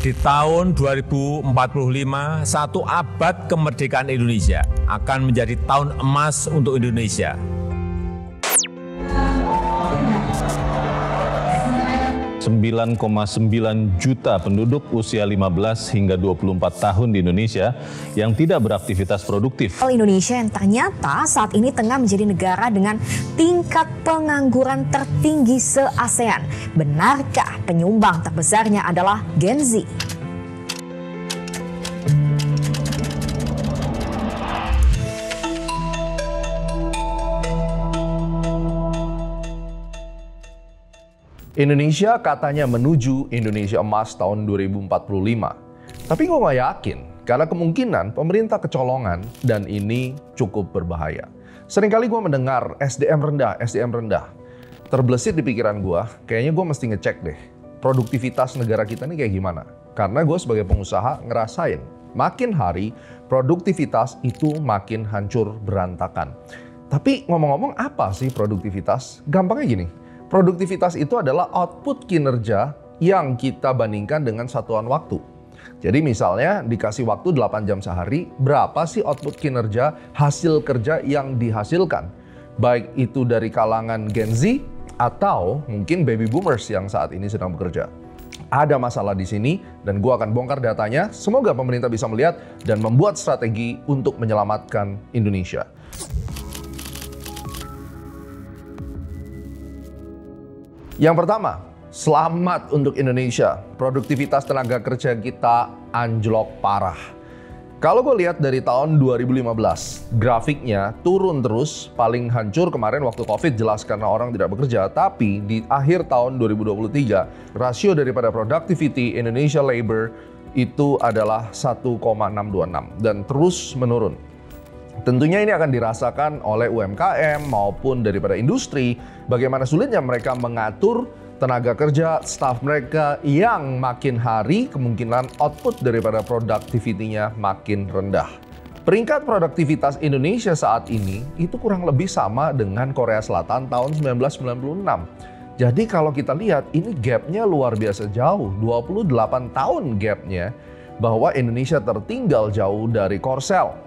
Di tahun 2045, satu abad kemerdekaan Indonesia akan menjadi tahun emas untuk Indonesia. Sembilan 9,9 juta penduduk usia 15 hingga 24 tahun di Indonesia yang tidak beraktivitas produktif. Indonesia yang ternyata saat ini tengah menjadi negara dengan tingkat pengangguran tertinggi se-ASEAN. Benarkah penyumbang terbesarnya adalah Gen Z? Indonesia katanya menuju Indonesia Emas tahun 2045. Tapi gue gak yakin, karena kemungkinan pemerintah kecolongan dan ini cukup berbahaya. Seringkali gue mendengar SDM rendah. Terbesit di pikiran gue, kayaknya gue mesti ngecek deh, produktivitas negara kita ini kayak gimana. Karena gue sebagai pengusaha ngerasain, makin hari produktivitas itu makin hancur berantakan. Tapi ngomong-ngomong apa sih produktivitas? Gampangnya gini. Produktivitas itu adalah output kinerja yang kita bandingkan dengan satuan waktu. Jadi misalnya dikasih waktu 8 jam sehari, berapa sih output kinerja hasil kerja yang dihasilkan? Baik itu dari kalangan Gen Z atau mungkin baby boomers yang saat ini sedang bekerja. Ada masalah di sini dan gue akan bongkar datanya. Semoga pemerintah bisa melihat dan membuat strategi untuk menyelamatkan Indonesia. Yang pertama, selamat untuk Indonesia. Produktivitas tenaga kerja kita anjlok parah. Kalau gue lihat dari tahun 2015, grafiknya turun terus, paling hancur kemarin waktu COVID jelas karena orang tidak bekerja. Tapi di akhir tahun 2023, rasio daripada productivity Indonesia labor itu adalah 1,626 dan terus menurun. Tentunya ini akan dirasakan oleh UMKM maupun daripada industri, bagaimana sulitnya mereka mengatur tenaga kerja, staf mereka yang makin hari kemungkinan output daripada productivity-nya makin rendah. Peringkat produktivitas Indonesia saat ini itu kurang lebih sama dengan Korea Selatan tahun 1996. Jadi kalau kita lihat ini gapnya luar biasa jauh, 28 tahun gapnya bahwa Indonesia tertinggal jauh dari Korsel.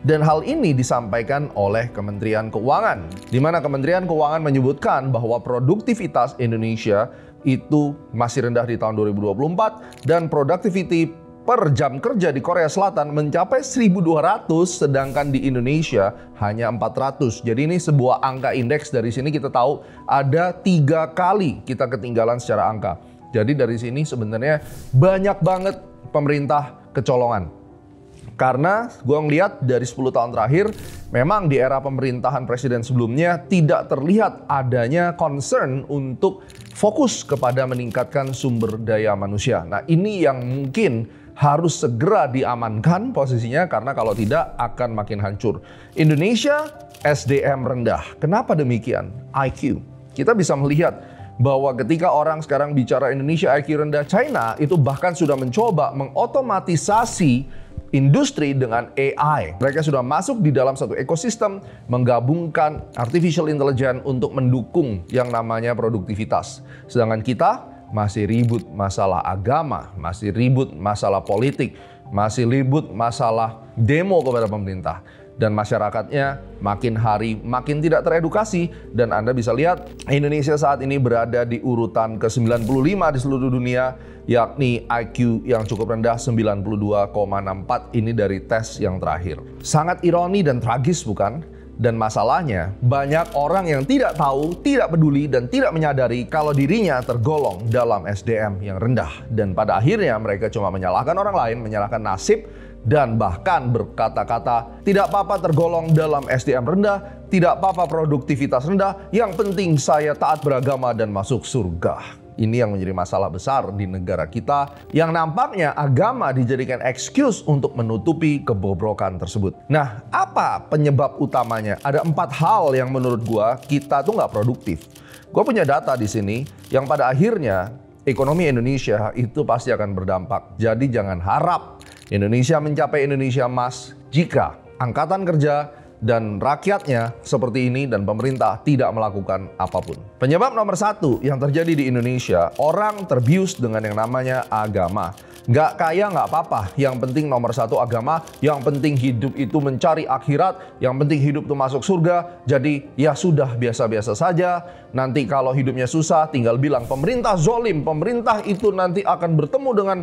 Dan hal ini disampaikan oleh Kementerian Keuangan, di mana Kementerian Keuangan menyebutkan bahwa produktivitas Indonesia itu masih rendah di tahun 2024 dan productivity per jam kerja di Korea Selatan mencapai 1.200, sedangkan di Indonesia hanya 400. Jadi ini sebuah angka indeks. Dari sini kita tahu ada 3 kali kita ketinggalan secara angka. Jadi dari sini sebenarnya banyak banget pemerintah kecolongan. Karena gue ngeliat dari 10 tahun terakhir, memang di era pemerintahan presiden sebelumnya tidak terlihat adanya concern untuk fokus kepada meningkatkan sumber daya manusia. Nah ini yang mungkin harus segera diamankan posisinya karena kalau tidak akan makin hancur. Indonesia SDM rendah. Kenapa demikian? IQ. Kita bisa melihat bahwa ketika orang sekarang bicara Indonesia IQ rendah, China itu bahkan sudah mencoba mengotomatisasi industri dengan AI. Mereka sudah masuk di dalam satu ekosistem, menggabungkan artificial intelligence untuk mendukung yang namanya produktivitas. Sedangkan kita masih ribut masalah agama, masih ribut masalah politik, masih ribut masalah demo kepada pemerintah. Dan masyarakatnya makin hari makin tidak teredukasi. Dan Anda bisa lihat Indonesia saat ini berada di urutan ke-95 di seluruh dunia, yakni IQ yang cukup rendah 92,64 ini dari tes yang terakhir. Sangat ironi dan tragis bukan? Dan masalahnya banyak orang yang tidak tahu, tidak peduli dan tidak menyadari kalau dirinya tergolong dalam SDM yang rendah. Dan pada akhirnya mereka cuma menyalahkan orang lain, menyalahkan nasib, dan bahkan berkata-kata tidak apa-apa tergolong dalam SDM rendah, tidak apa-apa produktivitas rendah, yang penting saya taat beragama dan masuk surga. Ini yang menjadi masalah besar di negara kita, yang nampaknya agama dijadikan excuse untuk menutupi kebobrokan tersebut. Nah, apa penyebab utamanya? Ada 4 hal yang menurut gua kita tuh nggak produktif. Gua punya data di sini yang pada akhirnya ekonomi Indonesia itu pasti akan berdampak. Jadi jangan harap Indonesia mencapai Indonesia Emas jika angkatan kerja dan rakyatnya seperti ini dan pemerintah tidak melakukan apapun. Penyebab nomor 1 yang terjadi di Indonesia, orang terbius dengan yang namanya agama. Nggak kaya nggak apa-apa, yang penting nomor satu agama, yang penting hidup itu mencari akhirat, yang penting hidup itu masuk surga. Jadi ya sudah, biasa-biasa saja. Nanti kalau hidupnya susah tinggal bilang pemerintah zolim, pemerintah itu nanti akan bertemu dengan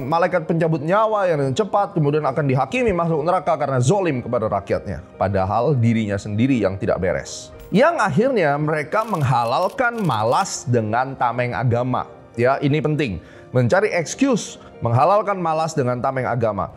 malaikat pencabut nyawa yang cepat, kemudian akan dihakimi masuk neraka karena zolim kepada rakyatnya. Padahal dirinya sendiri yang tidak beres. Yang akhirnya mereka menghalalkan malas dengan tameng agama. Ya, ini penting. Mencari excuse, menghalalkan malas dengan tameng agama.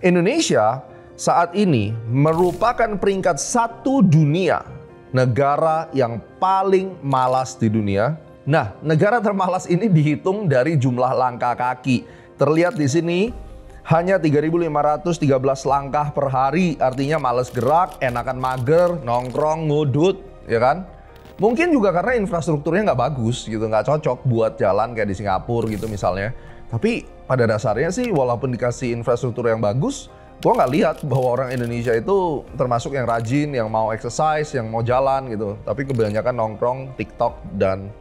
Indonesia saat ini merupakan peringkat 1 dunia negara yang paling malas di dunia. Nah, negara termalas ini dihitung dari jumlah langkah kaki. Terlihat di sini hanya 3.513 langkah per hari, artinya malas gerak, enakan mager, nongkrong, ngudut, ya kan? Mungkin juga karena infrastrukturnya nggak bagus gitu, nggak cocok buat jalan kayak di Singapura gitu misalnya. Tapi pada dasarnya sih walaupun dikasih infrastruktur yang bagus, gua nggak lihat bahwa orang Indonesia itu termasuk yang rajin, yang mau exercise, yang mau jalan gitu. Tapi kebanyakan nongkrong, TikTok, dan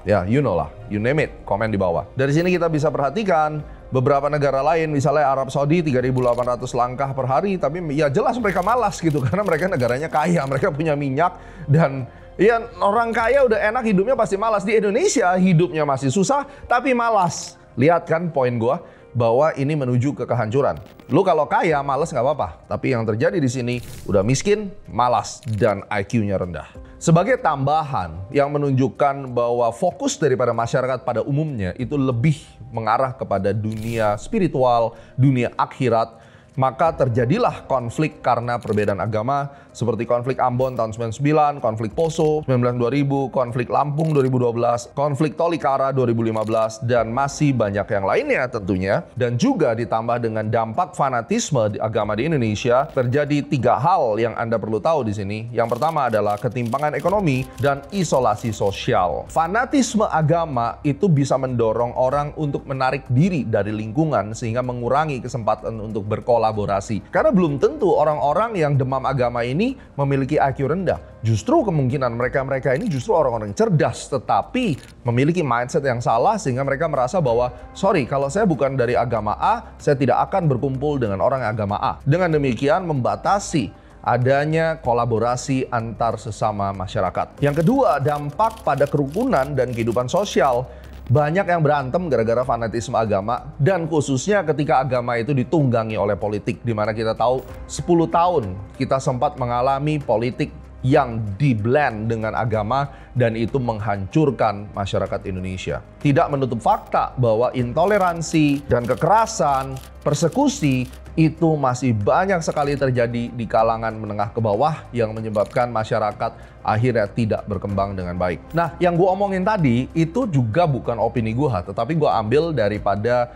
ya you know lah, you name it, komen di bawah. Dari sini kita bisa perhatikan beberapa negara lain, misalnya Arab Saudi 3.800 langkah per hari, tapi ya jelas mereka malas gitu karena mereka negaranya kaya, mereka punya minyak dan ya orang kaya udah enak hidupnya pasti malas. Di Indonesia hidupnya masih susah tapi malas. Lihat kan poin gua bahwa ini menuju ke kehancuran. Lu kalau kaya malas nggak apa-apa, tapi yang terjadi di sini udah miskin, malas dan IQ-nya rendah. Sebagai tambahan yang menunjukkan bahwa fokus daripada masyarakat pada umumnya itu lebih mengarah kepada dunia spiritual, dunia akhirat, maka terjadilah konflik karena perbedaan agama seperti konflik Ambon tahun 99, konflik Poso 2000, konflik Lampung 2012, konflik Tolikara 2015, dan masih banyak yang lainnya tentunya. Dan juga ditambah dengan dampak fanatisme di agama di Indonesia, terjadi 3 hal yang Anda perlu tahu di sini. Yang pertama adalah ketimpangan ekonomi dan isolasi sosial. Fanatisme agama itu bisa mendorong orang untuk menarik diri dari lingkungan sehingga mengurangi kesempatan untuk berkolaborasi. Karena belum tentu orang-orang yang demam agama ini memiliki IQ rendah. Justru kemungkinan mereka ini justru orang-orang cerdas, tetapi memiliki mindset yang salah sehingga mereka merasa bahwa sorry, kalau saya bukan dari agama A, saya tidak akan berkumpul dengan orang agama A. Dengan demikian membatasi adanya kolaborasi antar sesama masyarakat. Yang kedua, dampak pada kerukunan dan kehidupan sosial. Banyak yang berantem gara-gara fanatisme agama, dan khususnya ketika agama itu ditunggangi oleh politik, di mana kita tahu 10 tahun kita sempat mengalami politik yang di-blend dengan agama dan itu menghancurkan masyarakat Indonesia. Tidak menutup fakta bahwa intoleransi dan kekerasan, persekusi itu masih banyak sekali terjadi di kalangan menengah ke bawah yang menyebabkan masyarakat akhirnya tidak berkembang dengan baik. Nah, yang gue omongin tadi itu juga bukan opini gue, tetapi gue ambil daripada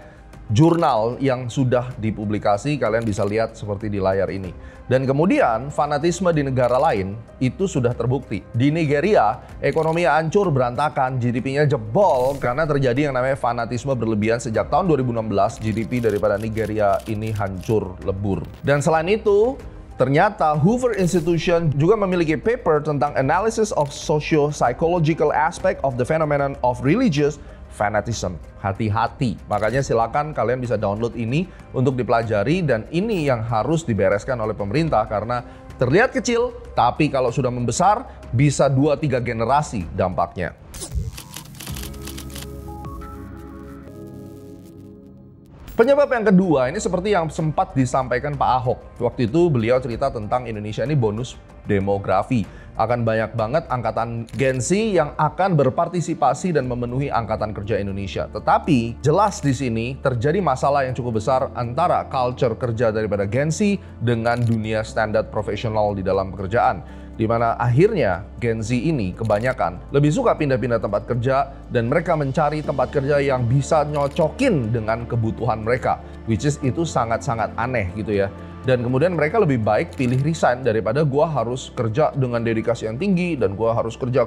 jurnal yang sudah dipublikasi, kalian bisa lihat seperti di layar ini. Dan kemudian fanatisme di negara lain itu sudah terbukti. Di Nigeria, ekonomi hancur berantakan, GDP-nya jebol karena terjadi yang namanya fanatisme berlebihan. Sejak tahun 2016, GDP daripada Nigeria ini hancur lebur. Dan selain itu, ternyata Hoover Institution juga memiliki paper tentang analysis of socio-psychological aspect of the phenomenon of religious fanatism. Hati-hati. Makanya silakan kalian bisa download ini untuk dipelajari, dan ini yang harus dibereskan oleh pemerintah karena terlihat kecil, tapi kalau sudah membesar bisa 2-3 generasi dampaknya. Penyebab yang kedua ini seperti yang sempat disampaikan Pak Ahok. Waktu itu beliau cerita tentang Indonesia ini bonus demografi. Akan banyak banget angkatan Gen Z yang akan berpartisipasi dan memenuhi angkatan kerja Indonesia. Tetapi jelas di sini terjadi masalah yang cukup besar antara culture kerja daripada Gen Z dengan dunia standar profesional di dalam pekerjaan. Di mana akhirnya Gen Z ini kebanyakan lebih suka pindah-pindah tempat kerja dan mereka mencari tempat kerja yang bisa nyocokin dengan kebutuhan mereka, which is itu sangat-sangat aneh gitu ya. Dan kemudian mereka lebih baik pilih resign daripada gua harus kerja dengan dedikasi yang tinggi dan gua harus kerja,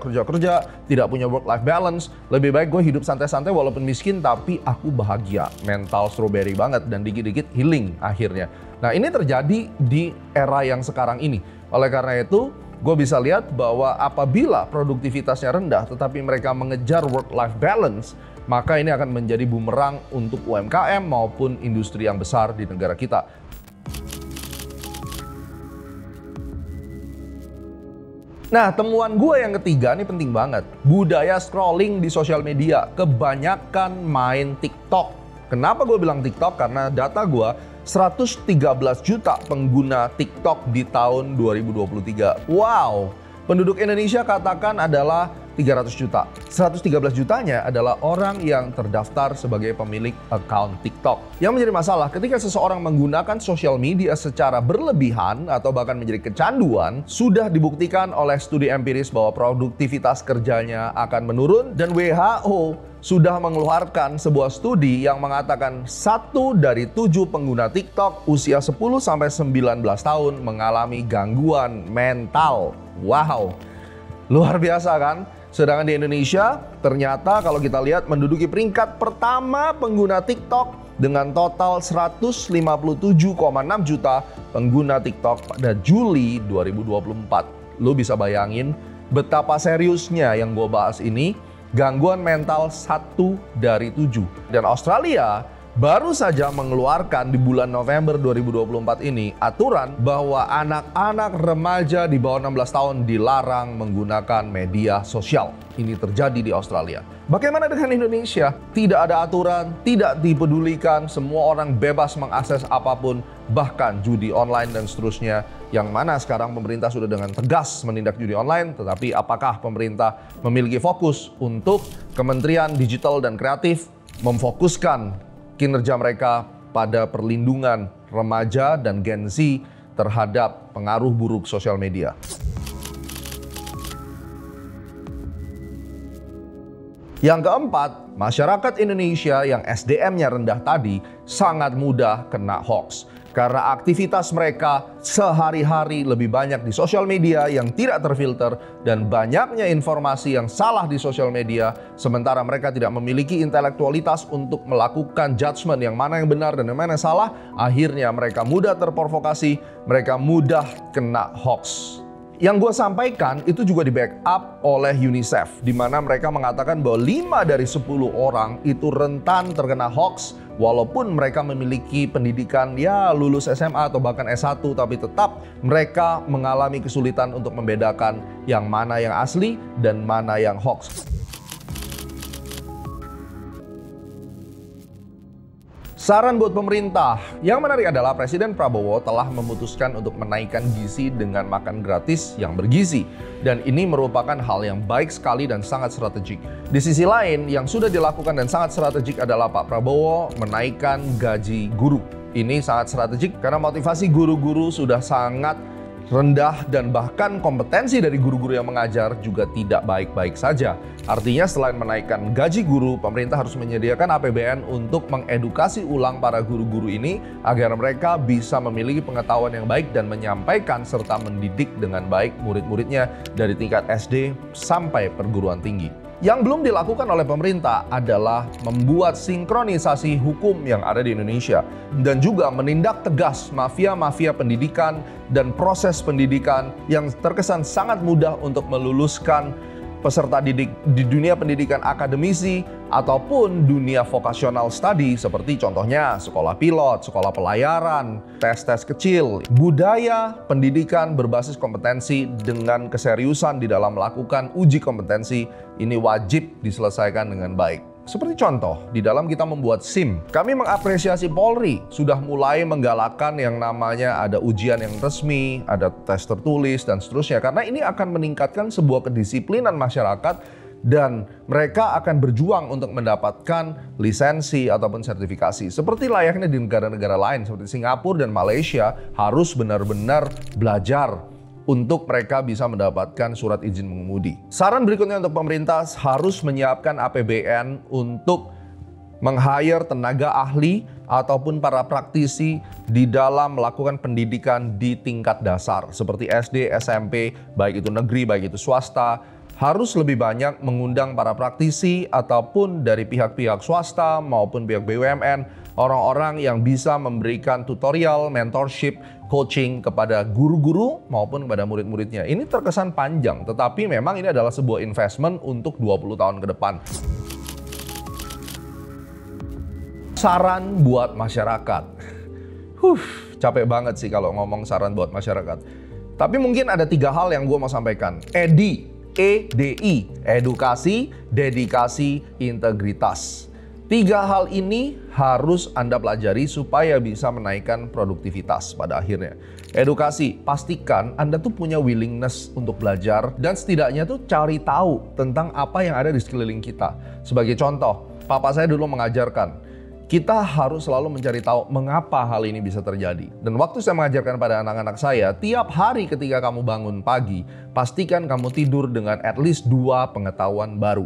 tidak punya work-life balance. Lebih baik gue hidup santai-santai walaupun miskin tapi aku bahagia, mental strawberry banget dan dikit-dikit healing akhirnya. Nah, ini terjadi di era yang sekarang ini. Oleh karena itu, gue bisa lihat bahwa apabila produktivitasnya rendah tetapi mereka mengejar work-life balance, maka ini akan menjadi bumerang untuk UMKM maupun industri yang besar di negara kita. Nah, temuan gue yang ketiga ini penting banget. Budaya scrolling di sosial media. Kebanyakan main TikTok. Kenapa gue bilang TikTok? Karena data gue 113 juta pengguna TikTok di tahun 2023. Wow! Penduduk Indonesia katakan adalah 300 juta. 113 jutanya adalah orang yang terdaftar sebagai pemilik account TikTok. Yang menjadi masalah ketika seseorang menggunakan sosial media secara berlebihan atau bahkan menjadi kecanduan, sudah dibuktikan oleh studi empiris bahwa produktivitas kerjanya akan menurun, dan WHO sudah mengeluarkan sebuah studi yang mengatakan 1 dari 7 pengguna TikTok usia 10-19 tahun mengalami gangguan mental. Wow, luar biasa kan? Sedangkan di Indonesia, ternyata kalau kita lihat menduduki peringkat pertama pengguna TikTok dengan total 157,6 juta pengguna TikTok pada Juli 2024. Lu bisa bayangin betapa seriusnya yang gue bahas ini, gangguan mental 1 dari 7. Dan Australia baru saja mengeluarkan di bulan November 2024 ini aturan bahwa anak-anak remaja di bawah 16 tahun dilarang menggunakan media sosial. Ini terjadi di Australia. Bagaimana dengan Indonesia? Tidak ada aturan, tidak dipedulikan, semua orang bebas mengakses apapun, bahkan judi online dan seterusnya. Yang mana sekarang pemerintah sudah dengan tegas menindak judi online, tetapi apakah pemerintah memiliki fokus untuk Kementerian Digital dan Kreatif memfokuskan kinerja mereka pada perlindungan remaja dan Gen Z terhadap pengaruh buruk sosial media? Yang keempat, masyarakat Indonesia yang SDM-nya rendah tadi sangat mudah kena hoax. Karena aktivitas mereka sehari-hari lebih banyak di sosial media yang tidak terfilter dan banyaknya informasi yang salah di sosial media, sementara mereka tidak memiliki intelektualitas untuk melakukan judgement yang mana yang benar dan yang mana yang salah, akhirnya mereka mudah terprovokasi, mereka mudah kena hoax. Yang gue sampaikan itu juga di backup oleh UNICEF, di mana mereka mengatakan bahwa 5 dari 10 orang itu rentan terkena hoax, walaupun mereka memiliki pendidikan lulus SMA atau bahkan S1, tapi tetap mereka mengalami kesulitan untuk membedakan yang mana yang asli dan mana yang hoax. Saran buat pemerintah, yang menarik adalah Presiden Prabowo telah memutuskan untuk menaikkan gizi dengan makan gratis yang bergizi. Dan ini merupakan hal yang baik sekali dan sangat strategik. Di sisi lain, yang sudah dilakukan dan sangat strategik adalah Pak Prabowo menaikkan gaji guru. Ini sangat strategik karena motivasi guru-guru sudah sangat rendah dan bahkan kompetensi dari guru-guru yang mengajar juga tidak baik-baik saja. Artinya selain menaikkan gaji guru, pemerintah harus menyediakan APBN untuk mengedukasi ulang para guru-guru ini agar mereka bisa memiliki pengetahuan yang baik dan menyampaikan serta mendidik dengan baik murid-muridnya dari tingkat SD sampai perguruan tinggi. Yang belum dilakukan oleh pemerintah adalah membuat sinkronisasi hukum yang ada di Indonesia dan juga menindak tegas mafia-mafia pendidikan dan proses pendidikan yang terkesan sangat mudah untuk meluluskan peserta didik di dunia pendidikan akademisi ataupun dunia vocational study seperti contohnya sekolah pilot, sekolah pelayaran, tes-tes kecil. Budaya pendidikan berbasis kompetensi dengan keseriusan di dalam melakukan uji kompetensi ini wajib diselesaikan dengan baik. Seperti contoh, di dalam kita membuat SIM, kami mengapresiasi Polri sudah mulai menggalakkan yang namanya ada ujian yang resmi, ada tes tertulis, dan seterusnya. Karena ini akan meningkatkan sebuah kedisiplinan masyarakat dan mereka akan berjuang untuk mendapatkan lisensi ataupun sertifikasi. Seperti layaknya di negara-negara lain, seperti Singapura dan Malaysia, harus benar-benar belajar untuk mereka bisa mendapatkan surat izin mengemudi. Saran berikutnya untuk pemerintah harus menyiapkan APBN untuk meng-hire tenaga ahli ataupun para praktisi di dalam melakukan pendidikan di tingkat dasar seperti SD, SMP, baik itu negeri, baik itu swasta. Harus lebih banyak mengundang para praktisi ataupun dari pihak-pihak swasta maupun pihak BUMN Orang-orang yang bisa memberikan tutorial, mentorship, coaching kepada guru-guru maupun kepada murid-muridnya. Ini terkesan panjang, tetapi memang ini adalah sebuah investment untuk 20 tahun ke depan. Saran buat masyarakat. Capek banget sih kalau ngomong saran buat masyarakat. Tapi mungkin ada 3 hal yang gue mau sampaikan. EDI, edukasi, dedikasi, integritas. 3 hal ini harus Anda pelajari supaya bisa menaikkan produktivitas pada akhirnya. Edukasi, pastikan Anda tuh punya willingness untuk belajar dan setidaknya tuh cari tahu tentang apa yang ada di sekeliling kita. Sebagai contoh, papa saya dulu mengajarkan, kita harus selalu mencari tahu mengapa hal ini bisa terjadi. Dan waktu saya mengajarkan pada anak-anak saya, tiap hari ketika kamu bangun pagi, pastikan kamu tidur dengan at least 2 pengetahuan baru.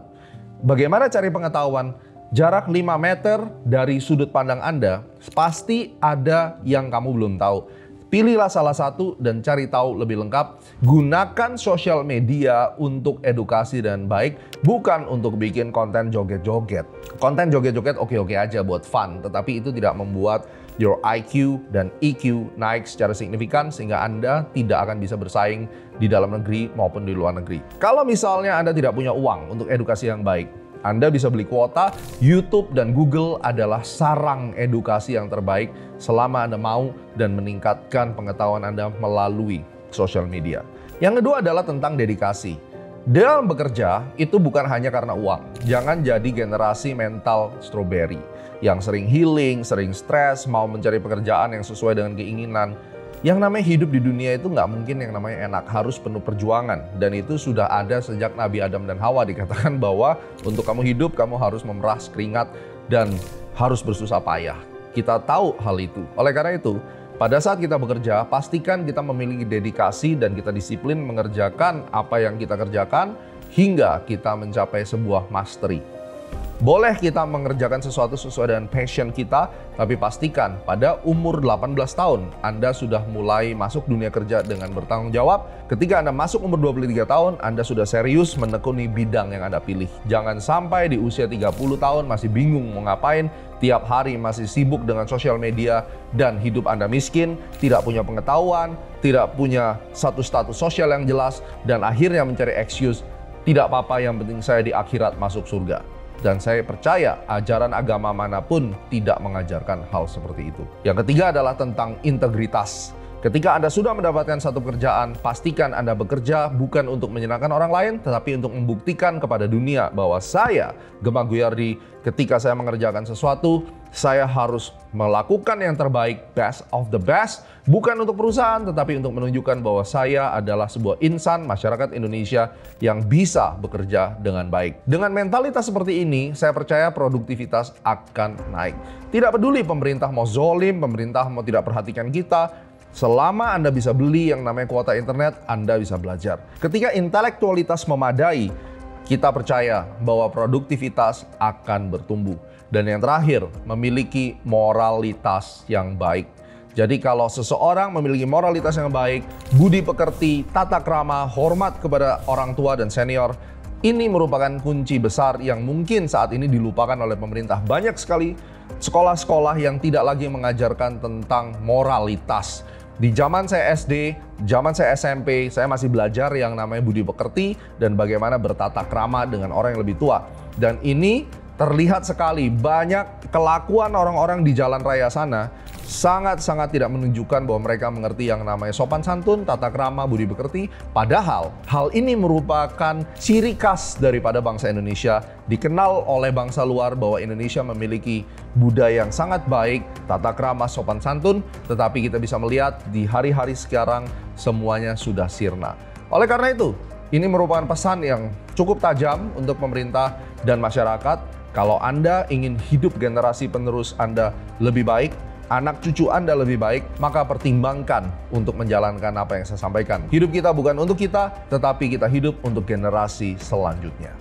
Bagaimana cari pengetahuan? Jarak 5 meter dari sudut pandang Anda, pasti ada yang kamu belum tahu. Pilihlah salah satu dan cari tahu lebih lengkap. Gunakan sosial media untuk edukasi dan baik, bukan untuk bikin konten joget-joget. Konten joget-joget oke-oke aja buat fun, tetapi itu tidak membuat your IQ dan EQ naik secara signifikan sehingga Anda tidak akan bisa bersaing di dalam negeri maupun di luar negeri. Kalau misalnya Anda tidak punya uang untuk edukasi yang baik, Anda bisa beli kuota. YouTube dan Google adalah sarang edukasi yang terbaik selama Anda mau dan meningkatkan pengetahuan Anda melalui sosial media. Yang kedua adalah tentang dedikasi. Dalam bekerja, itu bukan hanya karena uang. Jangan jadi generasi mental strawberry yang sering healing, sering stres, mau mencari pekerjaan yang sesuai dengan keinginan. Yang namanya hidup di dunia itu nggak mungkin yang namanya enak, harus penuh perjuangan. Dan itu sudah ada sejak Nabi Adam dan Hawa, dikatakan bahwa untuk kamu hidup, kamu harus memeras keringat dan harus bersusah payah. Kita tahu hal itu. Oleh karena itu, pada saat kita bekerja, pastikan kita memiliki dedikasi dan kita disiplin mengerjakan apa yang kita kerjakan hingga kita mencapai sebuah mastery. Boleh kita mengerjakan sesuatu sesuai dengan passion kita, tapi pastikan pada umur 18 tahun Anda sudah mulai masuk dunia kerja dengan bertanggung jawab. Ketika Anda masuk umur 23 tahun, Anda sudah serius menekuni bidang yang Anda pilih. Jangan sampai di usia 30 tahun masih bingung mau ngapain, tiap hari masih sibuk dengan sosial media, dan hidup Anda miskin, tidak punya pengetahuan, tidak punya satu status sosial yang jelas, dan akhirnya mencari excuse, tidak apa-apa yang penting saya di akhirat masuk surga. Dan saya percaya ajaran agama manapun tidak mengajarkan hal seperti itu. Yang ketiga adalah tentang integritas. Ketika Anda sudah mendapatkan satu pekerjaan, pastikan Anda bekerja bukan untuk menyenangkan orang lain, tetapi untuk membuktikan kepada dunia bahwa saya, Gema Guyardi, ketika saya mengerjakan sesuatu, saya harus melakukan yang terbaik, best of the best, bukan untuk perusahaan, tetapi untuk menunjukkan bahwa saya adalah sebuah insan masyarakat Indonesia yang bisa bekerja dengan baik. Dengan mentalitas seperti ini, saya percaya produktivitas akan naik. Tidak peduli pemerintah mau zolim, pemerintah mau tidak perhatikan kita, selama Anda bisa beli yang namanya kuota internet, Anda bisa belajar. Ketika intelektualitas memadai, kita percaya bahwa produktivitas akan bertumbuh. Dan yang terakhir, memiliki moralitas yang baik. Jadi kalau seseorang memiliki moralitas yang baik, budi pekerti, tata krama, hormat kepada orang tua dan senior, ini merupakan kunci besar yang mungkin saat ini dilupakan oleh pemerintah. Banyak sekali sekolah-sekolah yang tidak lagi mengajarkan tentang moralitas. Di zaman saya SD, zaman saya SMP, saya masih belajar yang namanya budi pekerti dan bagaimana bertata krama dengan orang yang lebih tua. Dan ini terlihat sekali banyak kelakuan orang-orang di jalan raya sana sangat-sangat tidak menunjukkan bahwa mereka mengerti yang namanya sopan santun, tata krama, budi pekerti. Padahal hal ini merupakan ciri khas daripada bangsa Indonesia, dikenal oleh bangsa luar bahwa Indonesia memiliki budaya yang sangat baik, tata krama, sopan santun, tetapi kita bisa melihat di hari-hari sekarang semuanya sudah sirna. Oleh karena itu, ini merupakan pesan yang cukup tajam untuk pemerintah dan masyarakat. Kalau Anda ingin hidup generasi penerus Anda lebih baik, anak cucu Anda lebih baik, maka pertimbangkan untuk menjalankan apa yang saya sampaikan. Hidup kita bukan untuk kita, tetapi kita hidup untuk generasi selanjutnya.